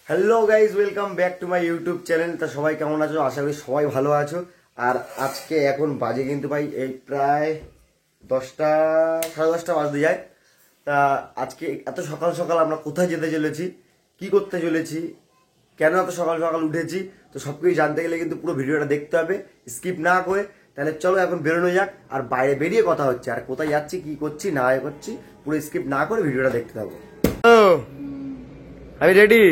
Hello guys, welcome back to my YouTube channel. তা সবাই কেমন আছো? আশা করি সবাই ভালো আছো। আর আজকে এখন বাজে কিন্তু ভাই এই প্রায় 10টা, সাড়ে 10টা বাজতে যায়। তা আজকে এত সকাল সকাল আমরা কোথায় যেতে চলেছি, কি করতে চলেছি, কেন এত সকাল সকাল উঠেছি, তো সব কিছু জানতে গেলে কিন্তু পুরো ভিডিওটা দেখতে হবে, স্কিপ না করে। তাহলে চলো এখন বেরোনো যাক, আর বাইরে বেরিয়ে কথা হচ্ছে, আর কোথায় যাচ্ছি, কি করছি না করছি, পুরো স্কিপ না করে ভিডিওটা দেখতে থাকবো। আমি রেডি।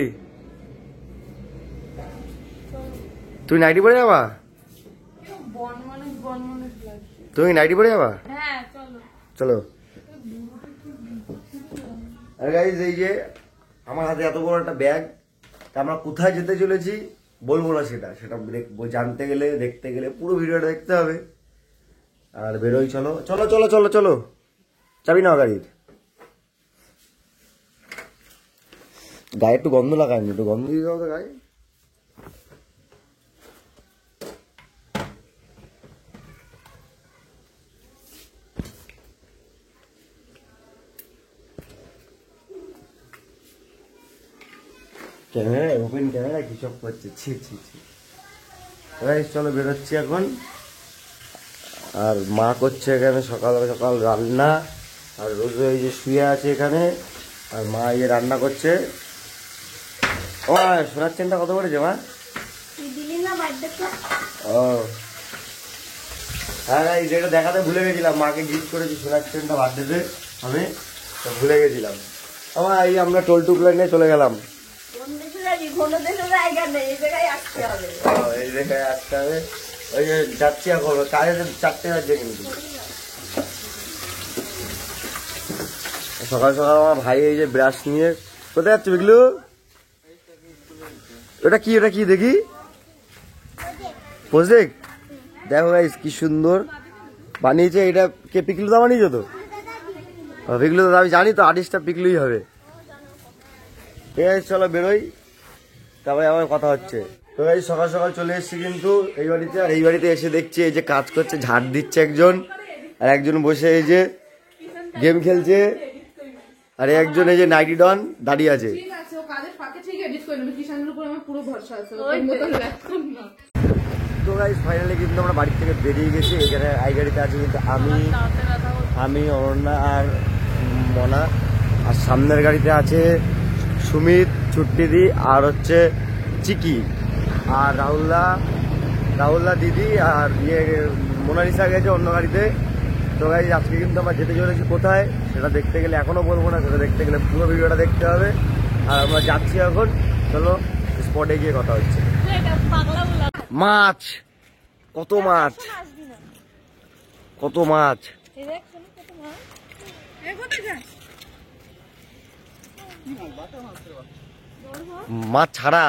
তুই নাইটি পরে যাবা? তুমি নাইটি পরে যাবা? চলো। আর গাইস, এই যে আমার হাতে এত বড় একটা ব্যাগ, আমরা কোথায় যেতে চলেছি বলবো না, সেটা জানতে গেলে, দেখতে গেলে পুরো ভিডিওটা দেখতে হবে। আর বেরোই, চলো চলো চলো চলো চলো। চাবি নাও গাড়ির। গায়ে একটু গন্ধ লাগায়নি, একটু গন্ধ দিয়ে দাও তো গায়ে। ক্যামেরা, ওপেন ক্যামেরা কি সব করছে, ছি ছি ছি। চলো বেরোচ্ছি এখন। আর মা করছে এখানে সকাল সকাল রান্না, আর রোজ এই যে শুয়ে আছে এখানে, আর মা এই যে রান্না করছে। ও সোনার চেনটা কত পড়েছে মা? ও হ্যাঁ, যেটা দেখাতে ভুলে গেছিলাম, মাকে গিফট করেছি সোনার চেনটা বার্থডেতে, আমি তো ভুলে গেছিলাম। আমার এই আমরা টোল টুকলা নিয়ে চলে গেলাম। এই জায়গায় আসতে হবে, ওই যে যাচ্ছি এখন কাজে, 4টে বাজছে কিন্তু। সকাল সকাল আমার ভাই এই যে ব্রাশ নিয়ে কোথায় যাচ্ছে বিগলু? ওটা কি, ওটা কি দেখি, প্রজেক্ট দেখো গাইস কি সুন্দর বানিয়েছে। এটা কে, পিকলু দা বানিয়েছো তো? পিকলু দা, আমি জানি তো আর্টিস্টটা পিকলুই হবে। ঠিক আছে চলো বেরোই, তারপরে আবার কথা হচ্ছে। তো এই সকাল সকাল চলে এসেছি কিন্তু এই বাড়িতে, আর এই বাড়িতে এসে দেখছি এই যে কাজ করছে, ঝাড় দিচ্ছে একজন, আর একজন বসে এই যে গেম খেলছে, আর একজন এই যে নাইটি ডন দাঁড়িয়ে আছে। তো গাইস ফাইনালি কিন্তু আমরা বাড়ি থেকে বেরিয়ে গেছি। এখানে এই গাড়িতে আছে কিন্তু আমি অরণ্যা আর মনা, আর সামনের গাড়িতে আছে সুমিত, ছুট্টিদি, আর হচ্ছে চিকি, আর রাহুল্লা দিদি, আর মোনালিসা গেছে অন্য গাড়িতে। তো গাইস আজকে কিন্তু আমরা যেতে চলেছি কোথায়, সেটা দেখতে গেলে এখনো বলবো না, সেটা দেখতে গেলে পুরো ভিডিওটা দেখতে হবে। আর আমরা যাচ্ছি এখন, চলো স্পটে গিয়ে কথা হচ্ছে। মাছ, কত মাছ, কত মাছ, মাছ ছাড়া।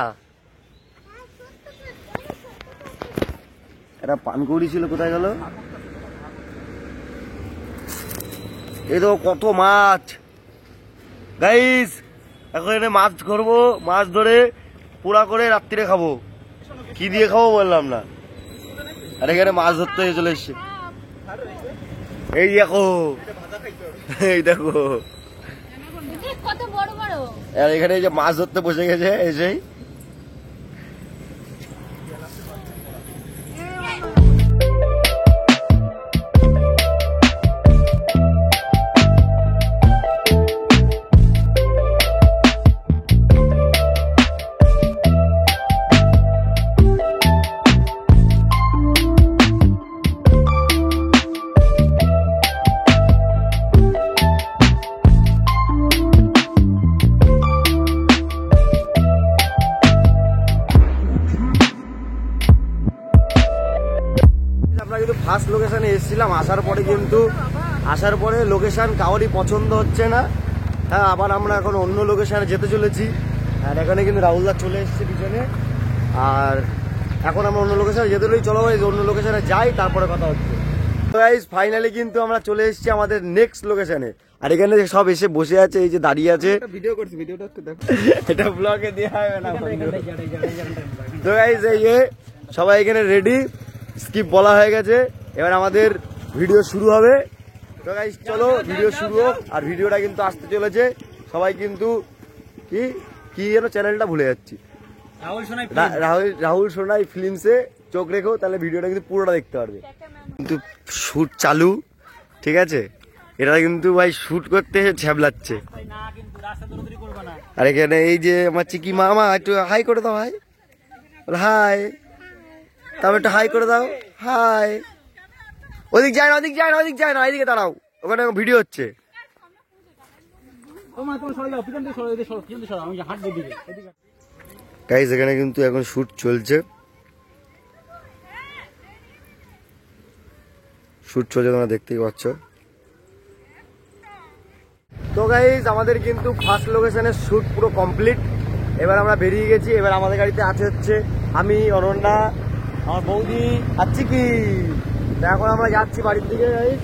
এটা পানকৌড়ি ছিল, কোথায় গেল? এই তো কত মাছ গাইস। এখন এখানে মাছ ধরবো, মাছ ধরে পোড়া করে রাত্রিরে খাবো। কি দিয়ে খাবো বললাম না। আর এখানে মাছ ধরতে চলে এসছে, এই দেখো, এই দেখো, আর এখানে এই যে মাছ ধরতে বসে গেছে এসেই। ফার্স্ট লোকেশনে এসেছিলাম, আসার পরে লোকেশন কারোরই পছন্দ হচ্ছে না। হ্যাঁ, আবার আমরা এখন অন্য লোকেশনে যেতে চলেছি। আর এখানে কিন্তু রাহুলদা চলে এসছে পিছনে, আর এখন আমরা অন্য লোকেশনে যেতে চলেছি। চলো অন্য লোকেশনে যাই, তারপরে কথা হচ্ছে। তো গাইস ফাইনালি কিন্তু আমরা চলে এসেছি আমাদের নেক্সট লোকেশনে। আর এখানে সব এসে বসে আছে, এই যে দাঁড়িয়ে আছে। ভিডিও করছি, ভিডিওটা একটু দেখো, এটা ব্লগে দেওয়া হবে না। তো গাইস এই যে সবাই এখানে রেডি, স্কিপ বলা হয়ে গেছে, এবার আমাদের ভিডিও শুরু হবে। তো গাইস চলো ভিডিও শুরু হোক। আর ভিডিওটা কিন্তু আসতে চলেছে, সবাই কিন্তু কি কি যেন চ্যানেলটা ভুলে যাচ্ছি, রাহুল সোনাই ফিল্মসে চোখ রেখো, তাহলে ভিডিওটা কিন্তু পুরোটা দেখতে পারবে। কিন্তু শুট চালু, ঠিক আছে, এটা কিন্তু ভাই শুট করতে ছ্যাবলাচ্ছে। আর এখানে এই যে আমার চিকি মামা, একটু হাই করে দাও, হাই হাই, তারপর একটু হাই করে দাও, হাই। ওদিক যায় না, ওদিক যায় না, ওদিক যায় না, এইদিকে দাঁড়াও, ওখানে ভিডিও হচ্ছে। গাইস এখানে কিন্তু এখন শুট চলছে, তোমরা দেখতেই পাচ্ছ। তো গাইস আমাদের কিন্তু ফার্স্ট লোকেশনের শুট পুরো কমপ্লিট। এবার আমরা বেরিয়ে গেছি। এবার আমাদের গাড়িতে আছে হচ্ছে আমি, অনন্যা, আমার বৌদি আছি কি। এখন আমরা যাচ্ছি বাড়ির দিকে গাইস।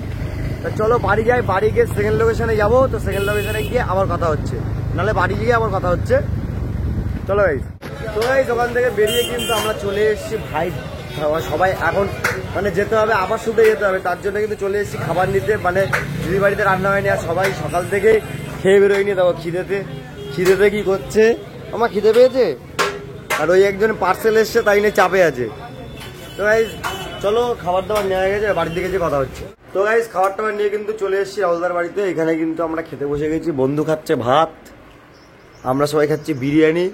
চলো বাড়ি যাই, বাড়ি গিয়ে সেকেন্ড লোকেশনে যাবো। তো সেকেন্ড লোকেশনে গিয়ে আবার কথা হচ্ছে, নাহলে বাড়ি গিয়ে আবার কথা হচ্ছে। চলো গাইস। তো গাইস ওখান থেকে বেরিয়ে কিন্তু আমরা চলে এসেছি ভাই, সবাই এখন মানে যেতে হবে, আবার শুতে যেতে হবে, তার জন্য কিন্তু চলে এসেছি খাবার নিতে। মানে দিদি বাড়িতে রান্না হয়নি, আর সবাই সকাল থেকে খেয়ে বেরোয়নি। দেখো খিদেতে কি করছে, আমার খিদে পেয়েছে। আর ওই একজন পার্সেল এসছে, তাই নিয়ে চাপে আছে। তো গাইস চলো খাবার দাবার নেওয়া গেছে, বাড়ির দিকে যে কথা হচ্ছে। তো গাইস খাবার টাবার নিয়ে কিন্তু চলে এসেছি রাহুলদার বাড়িতে। এখানে কিন্তু আমরা খেতে বসে গেছি। বন্ধু খাচ্ছে ভাত, আমরা সবাই খাচ্ছি বিরিয়ানি।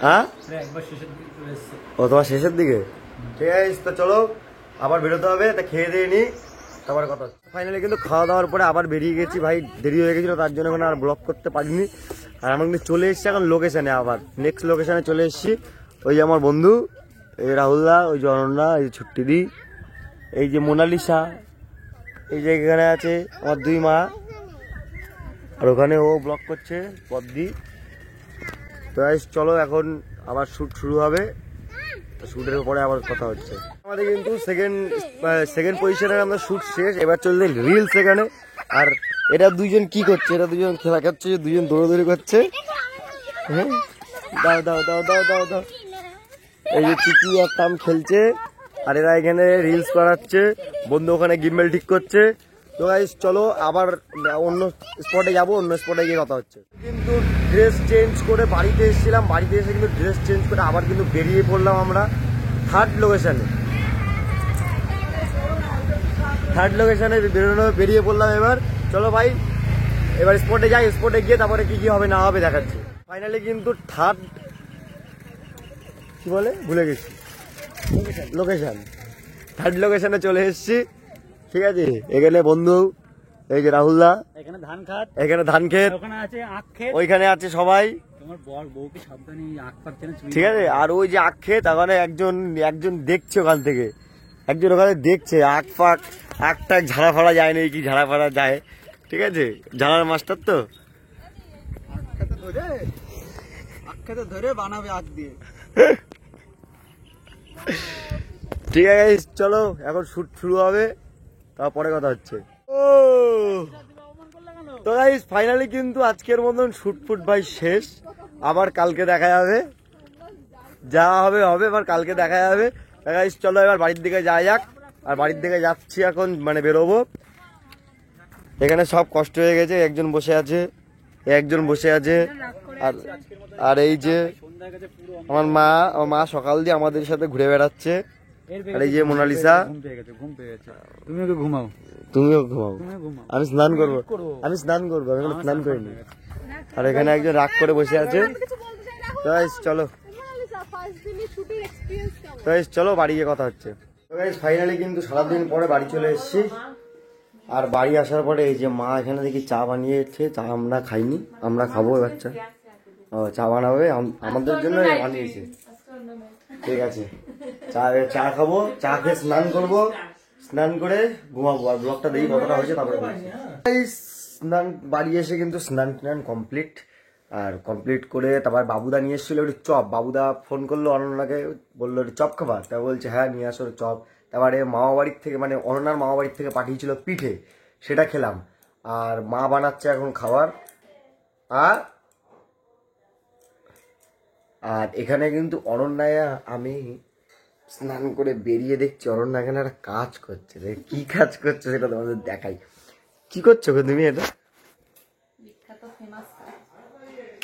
হ্যাঁ ও তোমার শেষের দিকে, ঠিক আছে। তো চলো আবার বেরোতে হবে, তা খেয়ে দিয়ে নি, তারপরে কথা হচ্ছে। ফাইনালি কিন্তু খাওয়া দাওয়ার পরে আবার বেরিয়ে গেছি ভাই, দেরি হয়ে গেছিলো, তার জন্য আর ব্লগ করতে পারিনি। আর আমরা কিন্তু চলে এসেছি এখন লোকেশানে, আবার নেক্সট লোকেশানে চলে এসেছি। ওই যে আমার বন্ধু, এই রাহুলদা, ওই যে অনন্যা, এই যে ছুট্টিদি, এই যে মোনালিসা, এই যে এখানে আছে আমার দুই মা, আর ওখানে ও ব্লগ করছে পদ্দি। তো চলো এখন আবার শুট শুরু হবে, তো শুটের পরে আবার কথা হচ্ছে। আমাদের কিন্তু সেকেন্ড পজিশনের আমরা শুট শেষ, এবার চলছে রিলস এখানে। আর এরা দুইজন কি করছে, এরা দুজন খেলা খাচ্ছে, দুজন দৌড়াদৌড়ি করছে। হ্যাঁ দাও দাও দাও দাও দাও দাও, এই যে চিকি আর টাম খেলছে, আর এরা এখানে রিলস বানাচ্ছে, বন্ধু ওখানে গিম্বেল ঠিক করছে। তো গাইস চলো আবার অন্য স্পটে যাবো, অন্য স্পটে গিয়ে কথা হচ্ছে। কিন্তু ড্রেস চেঞ্জ করে বাড়িতে এসেছিলাম, বাড়িতে এসে কিন্তু ড্রেস চেঞ্জ করে আবার কিন্তু বেরিয়ে পড়লাম আমরা থার্ড লোকেশনে বেরিয়ে পড়লাম। এবার চলো ভাই এবার স্পটে যাই, স্পটে গিয়ে তারপরে কি কি হবে না হবে দেখাচ্ছি। ফাইনালি কিন্তু থার্ড ভুলে গেছি থার্ড লোকেশনে চলে এসেছি, ঠিক আছে। এখানে বন্ধু, এই যে রাহুলদা, এখানে ধান ক্ষেত, ওইখানে আছে সবাই, ঠিক আছে। আর ওই যে আখ ক্ষেত, ওখানে একজন দেখছে, ওখান থেকে একজন ওখানে দেখছে আখ ফাঁক, আখ টাক ঝাড়া ফাড়া যায় না, কি ঝাড়া ফাড়া যায়, ঠিক আছে, ঝাড়ার মাস্টার। তো ধরে বানাবে আখ দিয়ে, ঠিক আছে চলো এখন শুট শুরু হবে, তারপরে কথা হচ্ছে। তো গাইস ফাইনালি কিন্তু আজকের মতন শুট ফুট ভাই শেষ, আবার কালকে দেখা যাবে, যা হবে হবে, এবার কালকে দেখা যাবে। গাইস চলো এবার বাড়ির দিকে যাওয়া যাক। আর বাড়ির দিকে যাচ্ছি এখন, মানে বেরোবো। এখানে সব কষ্ট হয়ে গেছে, একজন বসে আছে, একজন বসে আছে, আর এই যে আমার মা সকাল দিয়ে আমাদের সাথে ঘুরে বেড়াচ্ছে। আর এই যে মোনালিসা, তুমিও ঘুমাও, আমি স্নান করবো, আমি স্নান করিনি। আর এখানে একজন রাগ করে বসে আছে। চলো বাড়ি গিয়ে কথা হচ্ছে। ফাইনালি কিন্তু সারাদিন পরে বাড়ি চলে এসেছি। আর বাড়ি আসার পরে এই যে মা এখানে দেখি চা বানিয়েছে, চা আমরা খাইনি, আমরা খাবো এবার চা বানাবে আমাদের জন্য বানিয়েছে, ঠিক আছে। চা খাবো, চা খেয়ে স্নান করবো, স্নান করে ঘুমাবো। আর ব্লগটা দেখি কতটা হয়েছে তারপরে স্নান। বাড়ি এসে কিন্তু স্নান টান কমপ্লিট, আর কমপ্লিট করে তারপর বাবুদা নিয়ে এসেছিল একটু চপ। বাবুদা ফোন করলো অনন্যাকে, বললো একটু চপ খাবার, তা বলছে হ্যাঁ নিয়ে আসো চপ। তারপরে মামা বাড়ির থেকে, মানে অনন্যার মামা বাড়ির থেকে পাঠিয়েছিল পিঠে, সেটা খেলাম। আর মা বানাচ্ছে এখন খাবার। আর এখানে কিন্তু অনন্যায় আমি স্নান করে বেরিয়ে দেখছি অনন্যা এখানে একটা কাজ করছে। কি কাজ করছে সেটা তোমাদের দেখাই। কি করছো তুমি? এটা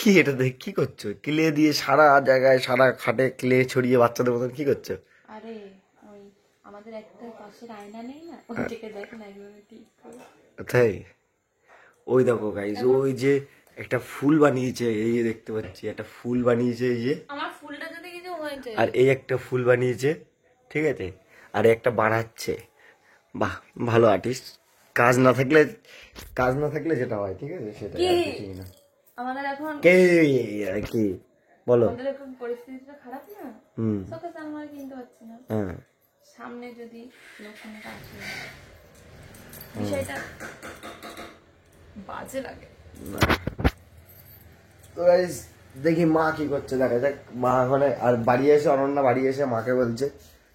কি এটা দেখ কি করছো? ক্লে দিয়ে সারা জায়গায় সারা খাটে ক্লে ছড়িয়ে বাচ্চাদের মতন কি করছো? আরে ওই আমাদের একটা পাশের আয়না নেই না, ওইটাকে দেখেন একদম ঠিক করে। তাই ওই দেখো গাইজ, ওই যে একটা ফুল বানিয়েছে, এই যে দেখতে পাচ্ছি একটা ফুল বানিয়েছে, এই যে আমার ফুলটা যদি কিছু হয়েছে। আর এই একটা ফুল বানিয়েছে, ঠিক আছে, আর একটা বানাচ্ছে। বাহ, ভালো আর্টিস্ট। কাজ না থাকলে যেটা হয়, ঠিক আছে, সেটা আর কিছুই না। আমাদের এখন কে কি বলো? আমাদের এখন পরিস্থিতিটা খারাপ না, শোকেস আলমারি কিনতে পারছি না। হ্যাঁ, সামনে যদি লোকসানটা আসে, বিষয়টা বাজে লাগে। তো গাইস দেখি মা কি করছে, দেখা যাক। মা ওখানে আর বাড়ি এসে, অনন্যা বাড়ি এসে মাকে বলছে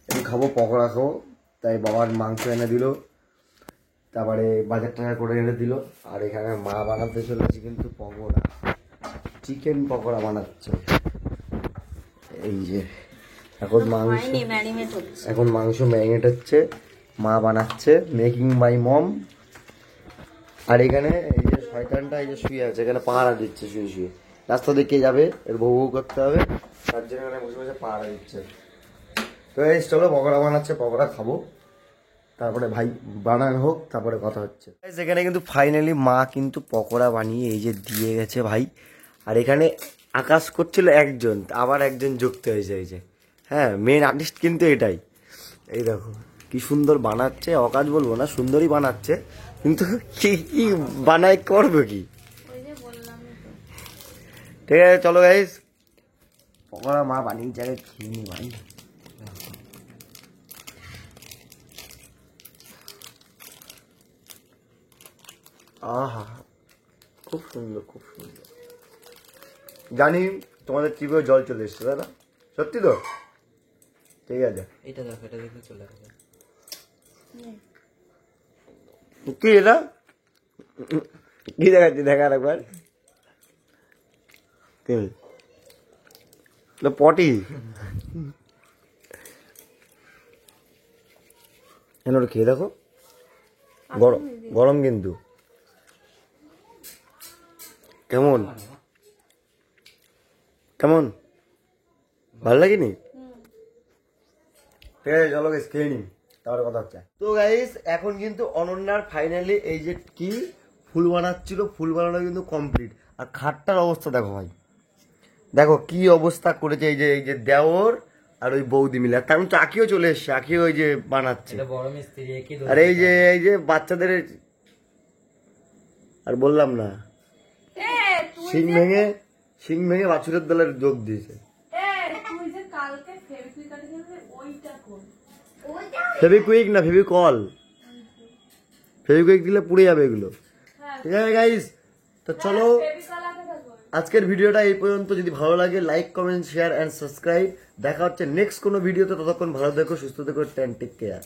একটু খাবো, পকোড়া খাবো। তাই বাবার মাংস এনে দিল, তারপরে বাজার টাকা করে এনে দিল। আর এখানে মা বানাতে চলেছে কিন্তু পকোড়া, চিকেন পকোড়া বানাচ্ছে। এই যে এখন মাংস ম্যারিনেট হচ্ছে, মা বানাচ্ছে, মেকিং বাই মম। আর এখানে এই যে শয়তানটা এই যে শুয়ে আছে, এখানে পাহারা দিচ্ছে শুয়ে শুয়ে। রাস্তা দিকে যাবে, এর বউ বউ করতে হবে, তার জন্য এখানে বসে বসে পাহারা দিচ্ছে। তো এই চলো, পকোড়া বানাচ্ছে, পকোড়া খাবো, তারপরে ভাই বানানো হোক, তারপরে কথা হচ্ছে। এখানে কিন্তু ফাইনালি মা কিন্তু পকোড়া বানিয়ে এই যে দিয়ে গেছে ভাই। আর এখানে আকাশ করছিল একজন, আবার একজন যুক্ত হয়েছে, এই যে হ্যাঁ, মেন আর্টিস্ট কিন্তু এটাই। এই দেখো কি সুন্দর বানাচ্ছে, অকাজ বলবো না, সুন্দরই বানাচ্ছে, কিন্তু কি কি বানায় করবে কি? ঠিক আছে চলো গাইস, পকোড়া মা বানিয়ে জায়গায় খেয়ে নি ভাই। আহা, খুব সুন্দর, খুব সুন্দর। জানি তোমাদের টিভিও জল চলে এসছে, তাই না? সত্যি তো? ঠিক আছে, এটা দেখো, এটা দেখে চলে আসবে। কি এটা কি দেখাচ্ছি, দেখা একবার। পটি ওটা খেয়ে দেখো, গরম গরম কিন্তু। কেমন কেমন ভালো লাগেনি? ঠিক আছে চলো গাইস খেয়ে নিই, তারপরে কথা হচ্ছে। তো গাইস এখন কিন্তু অনন্যার ফাইনালি এই যে কি ফুল বানাচ্ছিল, ফুল বানানো কিন্তু কমপ্লিট। আর খাটটার অবস্থা দেখো ভাই, দেখো কি অবস্থা করেছে। এই যে দেওর আর ওই বৌদি মিলে, আর তেমন আঁকিও চলে এসছে, আঁকিও ওই যে বানাচ্ছে। আর এই যে বাচ্চাদের, আর বললাম না, শিং ভেঙে বাছুরের দলের যোগ দিয়েছে। ফেভিকুইক না ফেভিকল, ফেভিকুইক দিলে পুড়ে যাবে এগুলো। ঠিক আছে গাইস, তো চলো আজকের ভিডিওটা এই পর্যন্ত। যদি ভালো লাগে like comment share and subscribe. দেখা হচ্ছে নেক্সট কোনো ভিডিওতে, ততক্ষণ ভালো দেখো, সুস্থ দেখো, টেক কেয়ার।